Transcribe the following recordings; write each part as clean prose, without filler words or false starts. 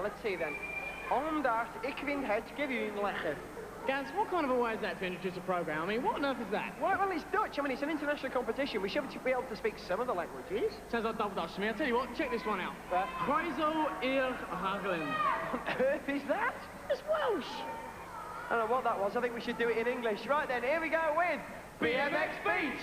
let's see then. Omdat ik vind het gewoon lekker. Gaz, what kind of a way is that to introduce a program? I mean, what on earth is that? Well, it's Dutch. I mean, it's an international competition. We should be able to speak some of the languages. Sounds like double Dutch to me. I'll tell you what, check this one out. Quaizo eer hagelen. What on earth is that? It's Welsh. I don't know what that was. I think we should do it in English. Right then, here we go with BMX Beach.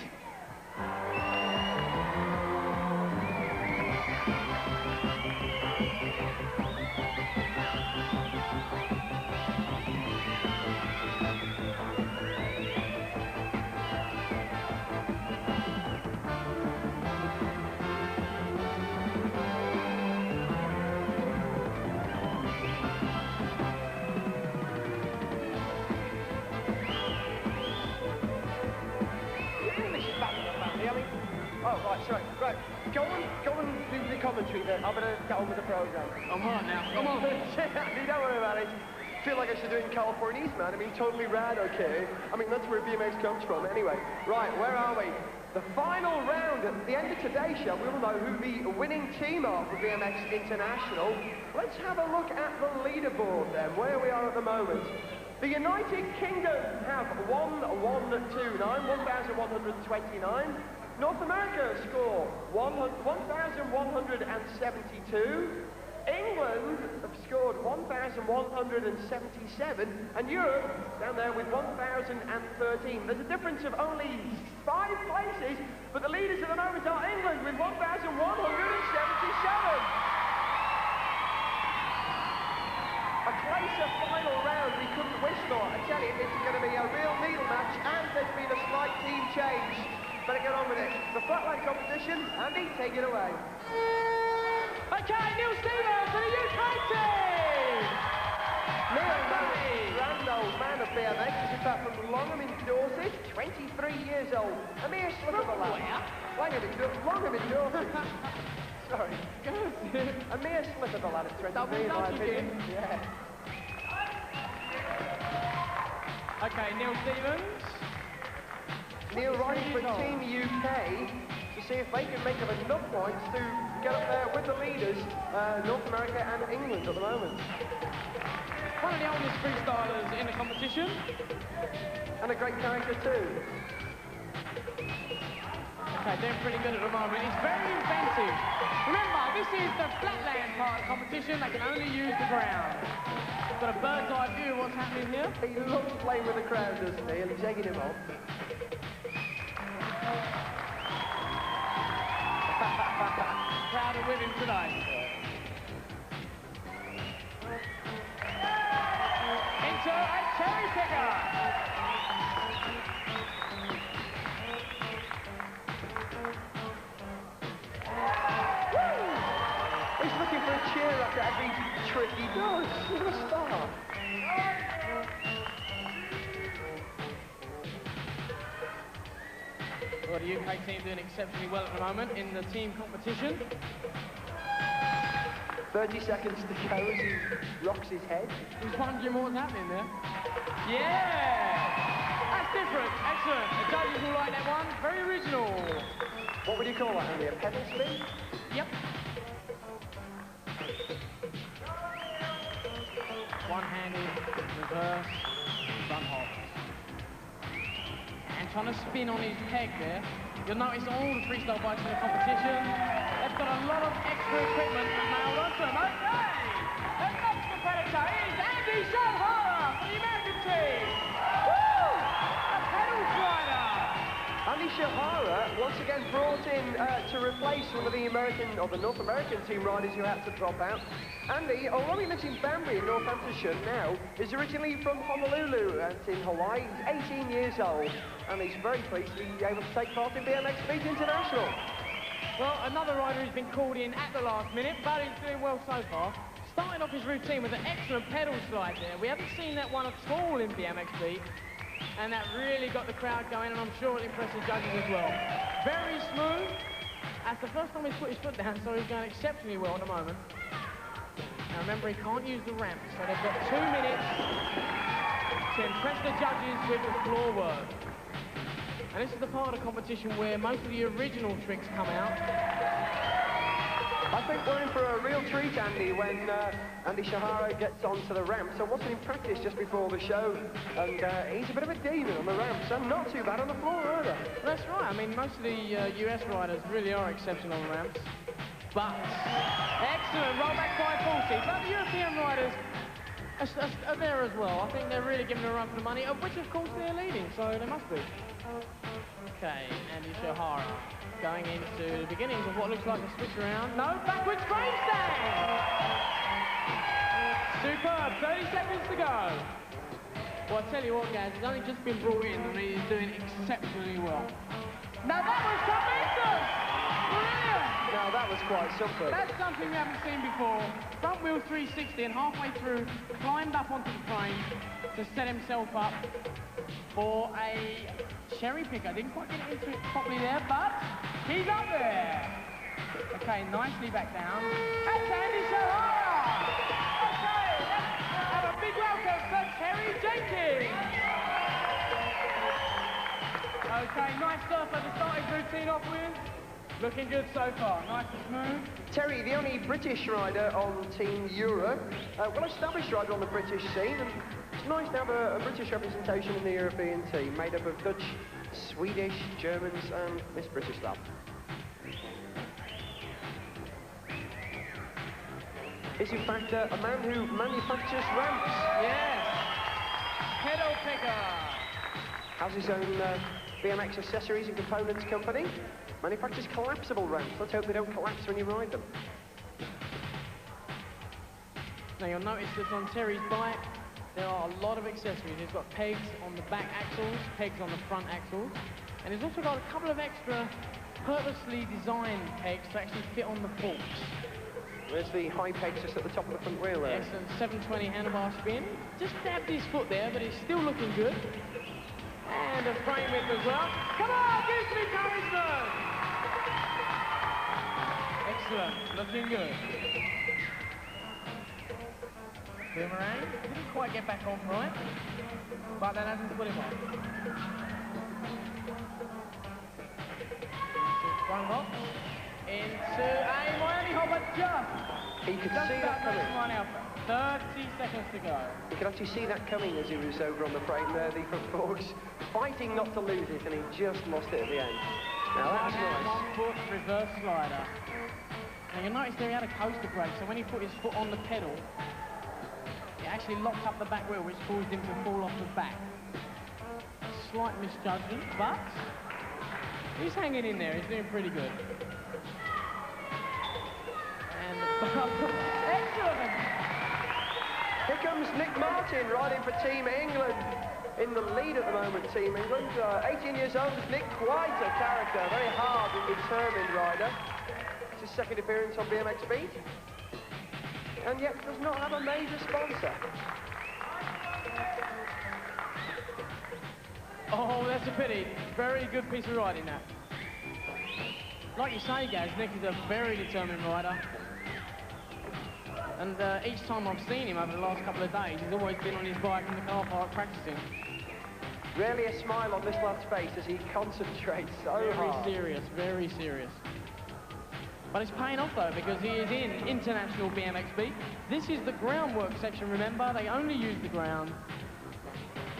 Oh, right, sorry. Right, go and do the commentary then. I'm going to get on with the programme. I'm hot now. Come on. Don't worry about it. I feel like I should do it in Californiese, man. I mean, totally rad, okay? I mean, that's where BMX comes from. Anyway, right, where are we? The final round. At the end of today's show, we will know who the winning team are for BMX International. Let's have a look at the leaderboard then, where we are at the moment. The United Kingdom have 1,129, 1,129. North America score 1,172. England have scored 1,177. And Europe down there with 1,013. There's a difference of only 5 places, but the leaders at the moment are England with 1,177. A closer final round we couldn't wish for. I tell you, this is going to be a real needle match, and there's been a slight team change. Better get on with it. The flatland competition, Andy, take it away. Okay, Neil Stevens for the UK team! Neil, grand old man of BMX, is back from Longham in Dorset, 23 years old. A mere slip of a lad. Longham in Dorset. Sorry. A mere slip of a lad at 23, in my opinion. Yeah. Okay, Neil Stevens. Neil riding for Team UK to see if they can make up enough points to get up there with the leaders, North America and England at the moment. One of the oldest freestylers in the competition. And a great character too. Okay, doing pretty good at the moment. He's very inventive. Remember, this is the flatland part of the competition. They can only use the ground. Got a bird's eye view of what's happening here. He loves playing with the crowd, doesn't he? And he's egging him on. Proud of with him today. Into a cherry picker. Woo! He's looking for a cheer after every trick he does. What a star. Well, the UK team doing exceptionally well at the moment in the team competition. 30 seconds to go as he rocks his head. He's wondering what's happening there. Yeah! That's different. Excellent. The judges will like that one. Very original. What would you call that, Andy? A pedal spin? Yep. One-handed, reverse, front hop. And trying to spin on his peg there. You'll notice all the freestyle bikes in the competition, they've got a lot of extra equipment nailed onto them. Okay! The next competitor is Andy Shohara for the American team. Woo! A pedals rider. Andy Shohara once again brought in to replace one of the American, or the North American team riders who had to drop out. Andy, although he lives in Banbury in Northamptonshire now, is originally from Honolulu and in Hawaii. He's 18 years old, and he's very pleased to be able to take part in BMX Beach International. Well, another rider who's been called in at the last minute, but he's doing well so far. Starting off his routine with an excellent pedal slide there. We haven't seen that one at all in BMX Beach, and that really got the crowd going, and I'm sure it impressed the judges as well. Very smooth. That's the first time he's put his foot down, so he's going exceptionally well at the moment. Now remember, he can't use the ramp, so they've got 2 minutes to impress the judges with the floor work. And this is the part of the competition where most of the original tricks come out. I think we're in for a real treat, Andy, when Andy Shohara gets onto the ramp. So wasn't in practice just before the show, and he's a bit of a demon on the ramps, and not too bad on the floor either. That's right. I mean, most of the US riders really are exceptional on the ramps. But excellent rollback 540. But the European riders are there as well. I think they're really giving a run for the money, of which, of course, they're leading, so they must be. Okay, Andy Shohara going into the beginnings of what looks like a switch around. No, backwards frame stand! Superb, 30 seconds to go. Well, I'll tell you what, guys, he's only just been brought in and he's doing exceptionally well. Now that was tremendous! Brilliant! Now that was quite something. That's something we haven't seen before. Front wheel 360 and halfway through, climbed up onto the frame to set himself up for a cherry picker. Didn't quite get into it properly there, but he's up there. Okay, nicely back down. That's Andy Shohara! Okay, let's have a big welcome for Terry Jenkins. Okay, nice stuff at the start his routine off with. Looking good so far, nice and smooth. Terry, the only British rider on Team Europe, well-established rider on the British scene, and it's nice to have a British representation in the European team, made up of Dutch, Swedish, Germans, and this British lad. Is in fact a man who manufactures ramps. Yes, pedal picker. Has his own BMX accessories and components company. Manufactures collapsible ramps. Let's hope they don't collapse when you ride them. Now you'll notice that on Terry's bike, there are a lot of accessories. He's got pegs on the back axles, pegs on the front axles, and he's also got a couple of extra purposely designed pegs to actually fit on the forks. There's the high pegs just at the top of the front wheel there. Excellent 720 handlebar spin. Just dabbed his foot there, but he's still looking good. And a frame whip as well. Come on, give us some encouragement! Excellent, looking good. Boomerang, didn't quite get back on right, but that hasn't put him off. Front box, into a Miami hopper just. He could see that coming. One out. 30 seconds to go. You could actually see that coming as he was over on the frame there, the front forks, fighting not to lose it, and he just lost it at the end. Now that's nice. One foot reverse slider. Now you'll notice there he had a coaster brake, so when he put his foot on the pedal, it actually locked up the back wheel, which caused him to fall off the back. Slight misjudgment, but he's hanging in there. He's doing pretty good. And excellent. Here comes Nick Martin riding for Team England. In the lead at the moment, Team England. 18 years old, Nick, quite a character. Very hard and determined rider. It's his second appearance on BMX Beat. And yet does not have a major sponsor. Oh, that's a pity. Very good piece of riding, that. Like you say, Gaz, Nick is a very determined rider. And each time I've seen him over the last couple of days, he's always been on his bike in the car park practicing. Rarely a smile on this lad's face as he concentrates so hard. Very serious, very serious. But it's paying off though, because he is in International BMX Beat. This is the groundwork section, remember? They only use the ground.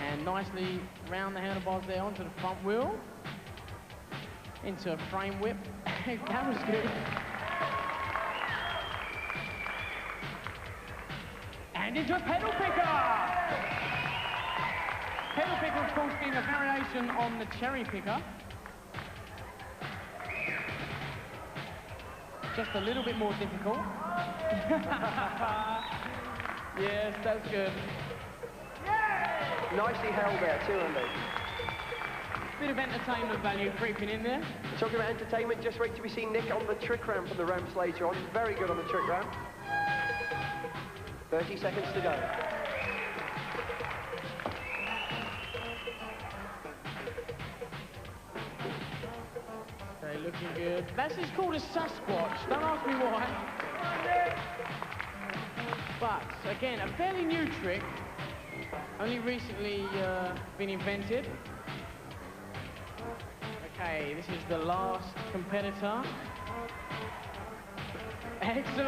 And nicely round the handlebars there onto the front wheel. Into a frame whip. That was good. And into a pedal picker! Pedal picker, of course, being a variation on the cherry picker. Just a little bit more difficult. Yes, that's good. Nicely held there too, Andy. Bit of entertainment value creeping in there. Talking about entertainment, just wait till we see Nick on the trick ramp on the ramps later on. He's very good on the trick ramp. 30 seconds to go. Okay, looking good. That's just called a Sasquatch. Don't ask me why. But, again, a fairly new trick. Only recently been invented. Okay, this is the last competitor. Excellent.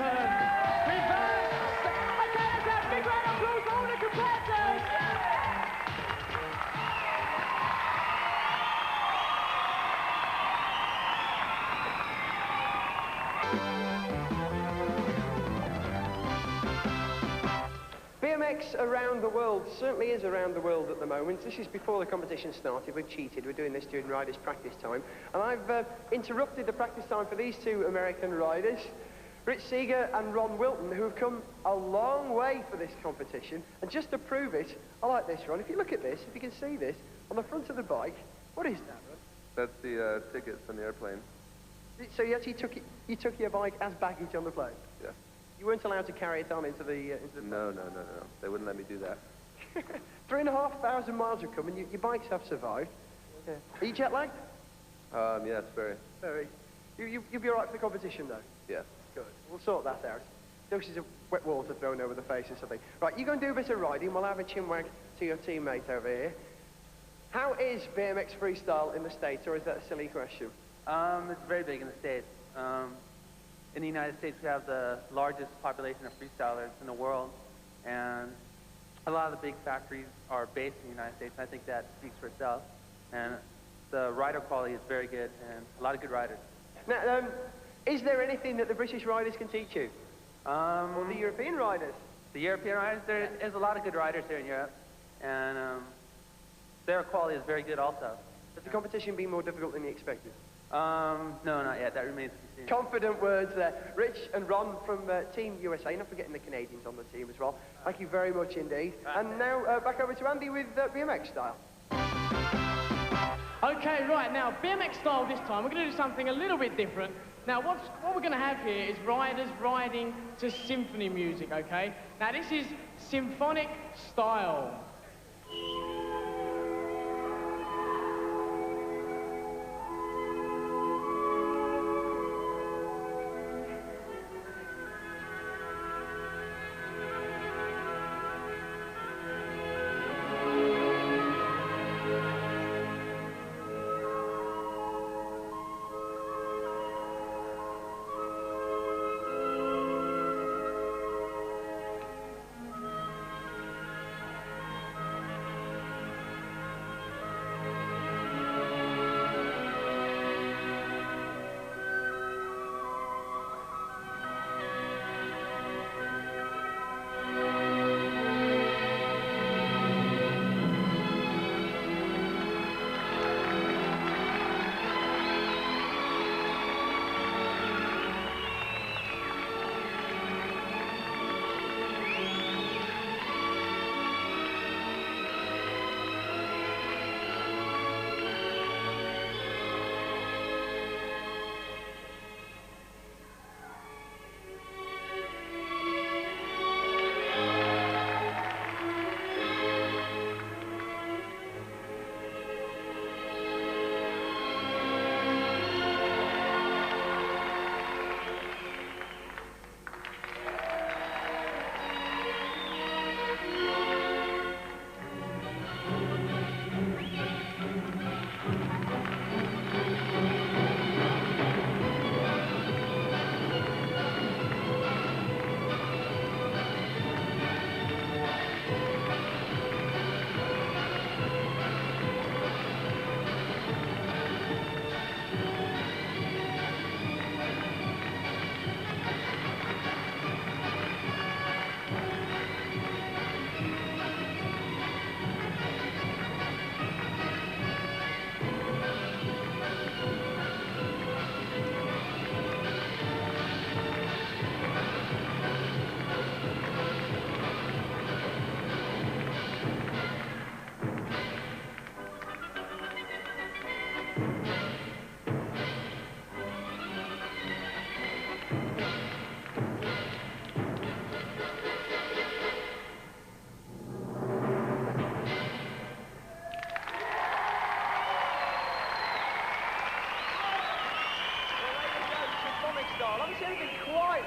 Reverse. Okay, let's have a big round of applause for all the competitors. BMX around the world certainly is around the world at the moment. This is before the competition started. We've cheated. We're doing this during riders' practice time. And I've interrupted the practice time for these two American riders, Rich Seeger and Ron Wilton, who have come a long way for this competition. And just to prove it, I like this, Ron. If you look at this, if you can see this, on the front of the bike, what is that, Ron? That's the tickets on the airplane. So you actually took your bike as baggage on the plane? Yeah. You weren't allowed to carry it on into the No. They wouldn't let me do that. 3,500 miles have come, and your bikes have survived. Yeah. Are you jet lagged? Yes, very. Very. You'll be all right for the competition, though? Yes. Good. We'll sort that out. Doses of wet water thrown over the face or something. Right, you go and do a bit of riding. We'll have a chin wag to your teammate over here. How is BMX Freestyle in the States, or is that a silly question? It's very big in the States. In the United States, we have the largest population of freestylers in the world, and a lot of the big factories are based in the United States. I think that speaks for itself. And the rider quality is very good, and a lot of good riders. Now, is there anything that the British riders can teach you? Or the European riders? The European riders, there is a lot of good riders here in Europe, and their quality is very good also. Has the competition been more difficult than you expected? No, not yet. That remains to be seen. Confident words there. Rich and Ron from Team USA, not forgetting the Canadians on the team as well. Thank you very much indeed. And now back over to Andy with BMX Style. Okay, right, now, BMX Style this time, we're going to do something a little bit different. Now, what we're going to have here is riders riding to symphony music, okay? Now, this is symphonic style.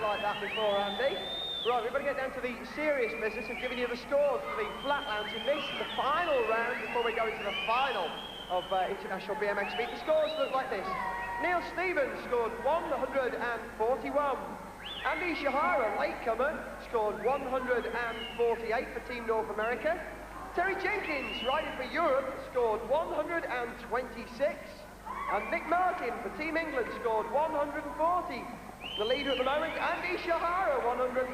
Like that before, Andy. Right, we better get down to the serious business of giving you the scores for the flatlands in this, the final round, before we go into the final of International BMX Meet. The scores look like this. Neil Stevens scored 141. Andy Shohara, latecomer, scored 148 for Team North America. Terry Jenkins, riding for Europe, scored 126. And Nick Martin for Team England scored 140. The leader at the moment, Andy Shohara, 148.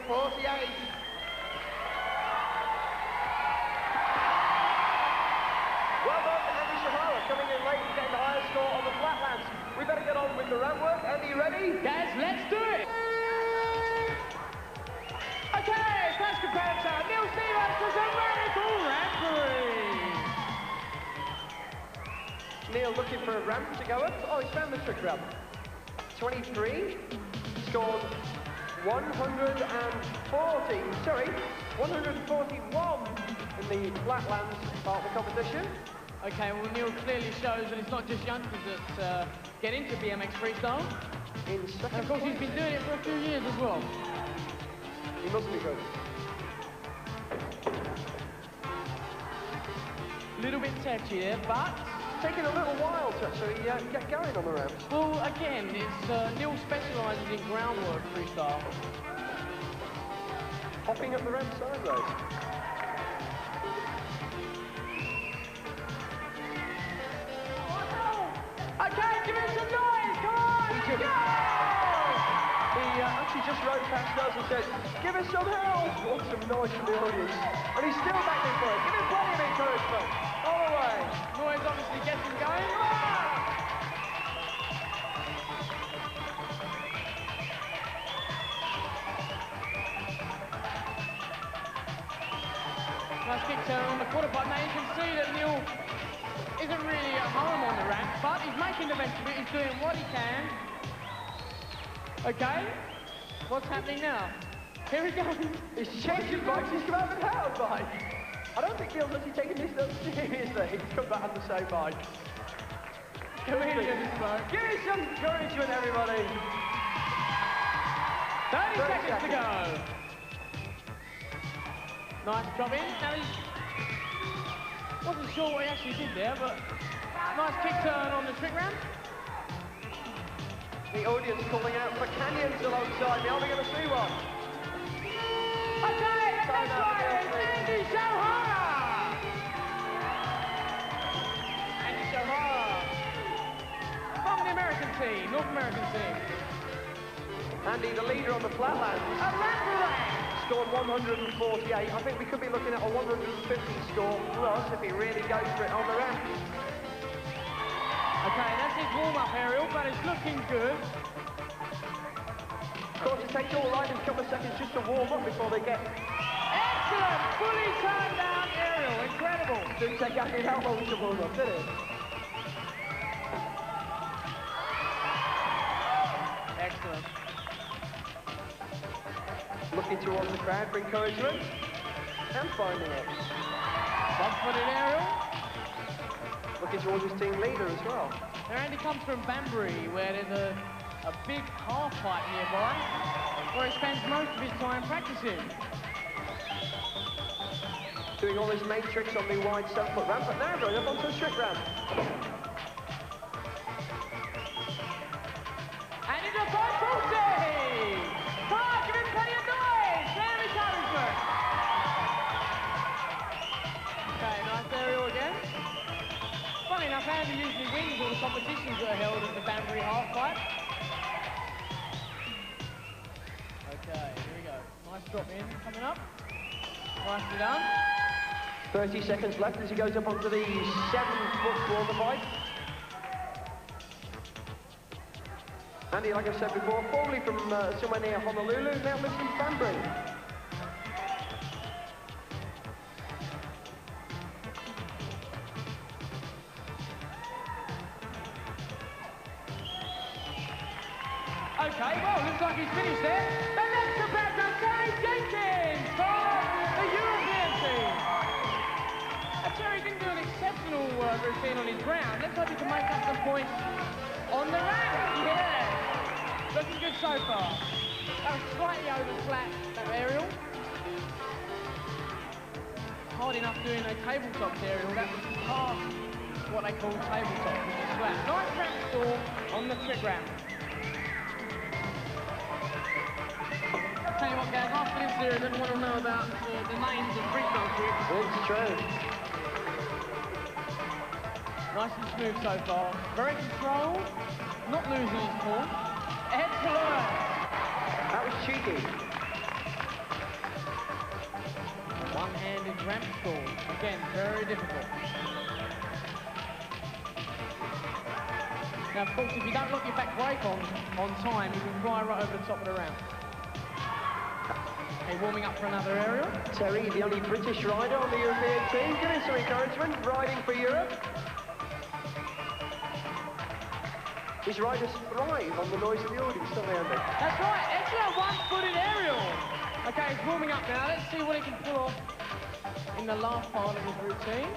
Well done to Andy Shohara, coming in late and getting the highest score on the flatlands. We better get on with the ramp work. Andy, you ready? Guys, let's do it! Okay, first competitor, Neil Stevens to the radical rampery. Neil looking for a ramp to go up. Oh, he's found the trick ramp. 23, scored 141 in the flatlands part of the competition. Okay, well, Neil clearly shows that it's not just youngsters that get into BMX freestyle. In second And of course, he's been doing it for a few years as well. He must be good. A little bit touchy there, but... Taking a little while to actually get going on the ramps. Well, again, it's Neil specialises in groundwork freestyle. Hopping up the ramp sideways. Okay, give him some noise, come on! He actually just rode past us and said, give us some help! Want some noise from the audience. And he's still backing for it. Give him plenty of encouragement. All the way. Noise obviously gets him going. Nice kick turn on the quarter pipe. Now you can see that Neil isn't really at home on the ramp, but he's making the best of it. He's doing what he can. Okay, what's happening now? Here we go. He's changing bikes. He's come out of a power bike. I don't think Neil's actually taking this so seriously. He's come back on the same bike. Comedian, Give me some encouragement, everybody. 30 seconds to go. Nice drop in. Now he's... Wasn't sure what he actually did there, but nice kick turn on the trick ramp. The audience calling out for canyons alongside me. Are we going to see one? Okay, the next rider is Andy Shohara. Andy Shohara from the American team, North American team. Andy, the leader on the flatland. A ramp rank. Scored 148. I think we could be looking at a 150 score plus if he really goes for it on the ramp. Okay, that's his warm-up aerial, but it's looking good. Of course, it takes all riders a couple of seconds just to warm up before they get... Excellent! Fully turned down aerial. Incredible. Didn't take Andy that long to warm up, did it? Excellent. Looking towards the crowd for encouragement. And finding it. Front-footed aerial. Looking towards his team leader as well. Now Andy comes from Banbury, where there's a big half pipe nearby, where he spends most of his time practicing. Doing all his matrix on the wide 7-foot ramp, but now going up onto the trick ramp. And into a 540! Come on, give him plenty of noise! There he comes. Okay, nice aerial again. Funny enough, Andy usually wins all the competitions that are held at the Banbury half-pipe. Okay, here we go. Nice drop in coming up. Nicely done. 30 seconds left as he goes up onto the 7-foot quarter pipe. Andy, like I said before, formerly from somewhere near Honolulu, now lives in Banbury. Okay, well, looks like he's finished there. The next competitor, Terry Jenkins from the European team. Terry's been doing exceptional routine on his ground. Let's hope he can make up some points on the ramp. Yeah. Looking good so far. That was slightly over flat, that aerial. Hard enough doing a tabletop aerial. That was past what they call tabletop, which is flat. Nice ramp stall on the trick ramp. you what, guys, after this series, I want to know about the names of freestyle tricks. It's true. Nice and smooth so far. Very controlled, not losing his cool. Excellent. That was cheeky. One-handed ramp stall. Again, very difficult. Now, of course, if you don't lock your back brake on time, you can fly right over the top of the ramp. Okay, warming up for another aerial. Terry, the only British rider on the European team, giving some encouragement, riding for Europe. These riders thrive on the noise of the audience, don't they, Andy? That's right, excellent one-footed aerial. Okay, he's warming up now. Let's see what he can pull off in the last part of his routine.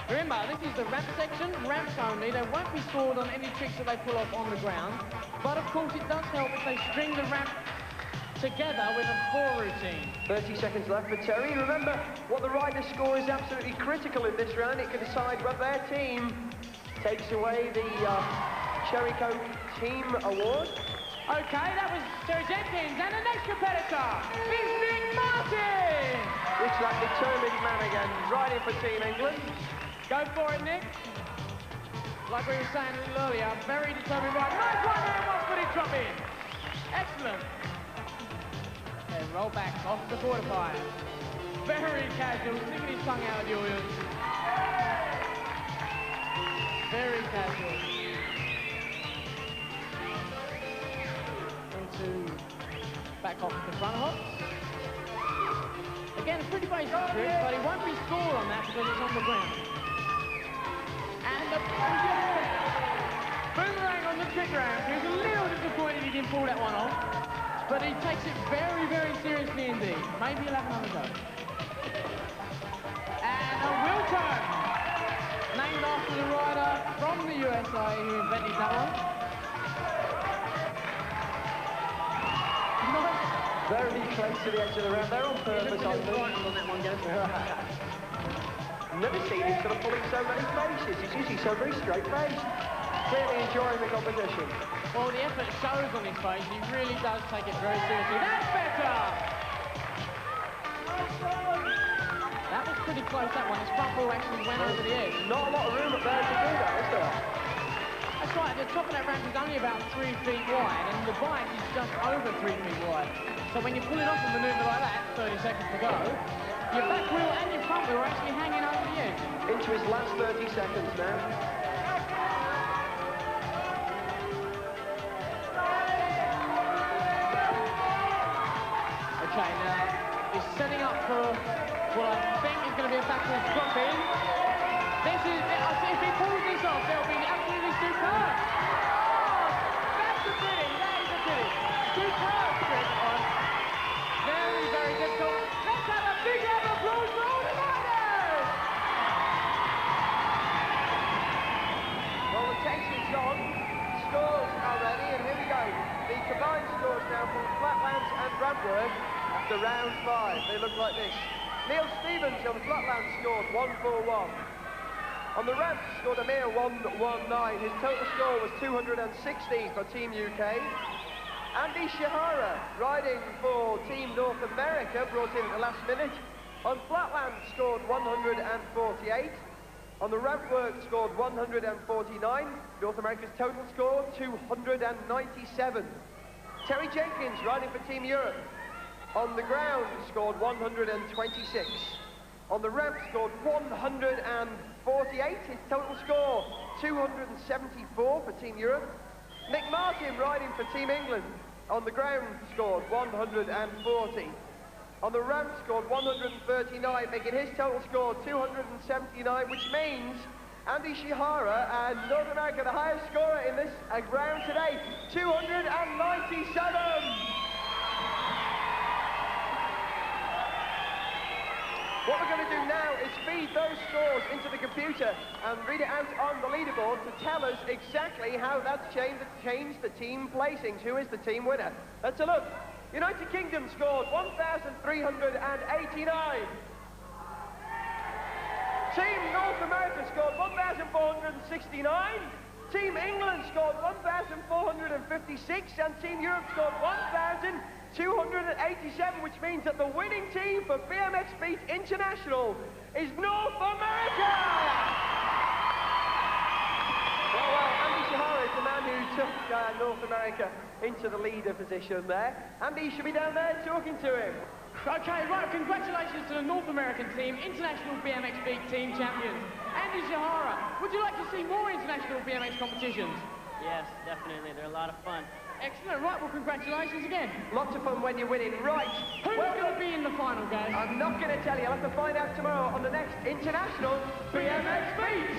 Remember, this is the ramp section, ramps only. They won't be scored on any tricks that they pull off on the ground. But of course, it does help if they string the ramp together with a 4 routine. 30 seconds left for Terry. Remember, what the rider score is absolutely critical in this round. It can decide whether their team takes away the Cherry Coke Team Award. Okay, that was Sir Jenkins, and the next competitor is Nick Martin! Looks like determined man again, riding for Team England. Go for it, Nick. Like we were saying a little earlier, very determined rider. Nice one there, one-footed drop in. Excellent. And roll back off the quarter pipe. Very casual, sticking his tongue out of the audience. Very casual. Into back off the front hops. Again, pretty basic trick, but he won't be scored on that because it's on the ground. And the boomerang on the trick ramp. He was a little disappointed he didn't pull that one off, but he takes it very, very seriously indeed. Maybe he'll have another go. And a wheel turn, named after the rider from the USA who invented that one. Very close to the edge of the ramp. They're on purpose, I think. On that one, Never seen him sort of pulling so many faces. He's usually so very straight-faced. Clearly enjoying the competition. Well, the effort shows on his face. He really does take it very seriously. That's better! That was pretty close, that one. His front ball actually went over the edge. Not a lot of room up there to do that, is there? That's right. The top of that ramp is only about 3 feet wide, and the bike is just over 3 feet wide. So when you pull it off a maneuver like that, 30 seconds to go, your back wheel and your front wheel are actually hanging over the edge. Into his last 30 seconds now. Okay, now he's setting up for what I think is going to be a backwards drop in. This is, if he pulls this off, it'll be absolutely superb. Oh, that's a pity, that is a pity. Superb trick on. Very, very difficult. Let's have a big round of applause for all the riders! Well, the text is on. Scores are ready, and here we go. The combined scores now from flatlands and ramp work after round 5. They look like this. Neil Stevens on the flatland scored 141. On the ramp, scored a mere 119. His total score was 260 for Team UK. Andy Shohara, riding for Team North America, brought in at the last minute. On flatland, scored 148. On the ramp work, scored 149. North America's total score, 297. Terry Jenkins, riding for Team Europe. On the ground, scored 126. On the ramp, scored 148. His total score, 274 for Team Europe. Nick Martin, riding for Team England. On the ground, scored 140. On the ramp, scored 139, making his total score 279, which means Andy Shohara and North America, the highest scorer in this round today, 297. What we're going to do now is feed those scores into the computer and read it out on the leaderboard to tell us exactly how that's changed the team placings. Who is the team winner? Let's have a look. United Kingdom scored 1,389. Team North America scored 1,469. Team England scored 1,456. And Team Europe scored 1,086. 287, which means that the winning team for BMX Beat International is North America! Well, Andy Shohara is the man who took North America into the leader position there. Andy should be down there talking to him. Okay, right, congratulations to the North American team, International BMX Beat Team Champions. Andy Shohara, would you like to see more international BMX competitions? Yes, definitely. They're a lot of fun. Excellent, right, well, congratulations again. Lots of fun when you're winning. Right. Who's going to be in the final, guys? I'm not going to tell you. I'll have to find out tomorrow on the next International BMX Beat.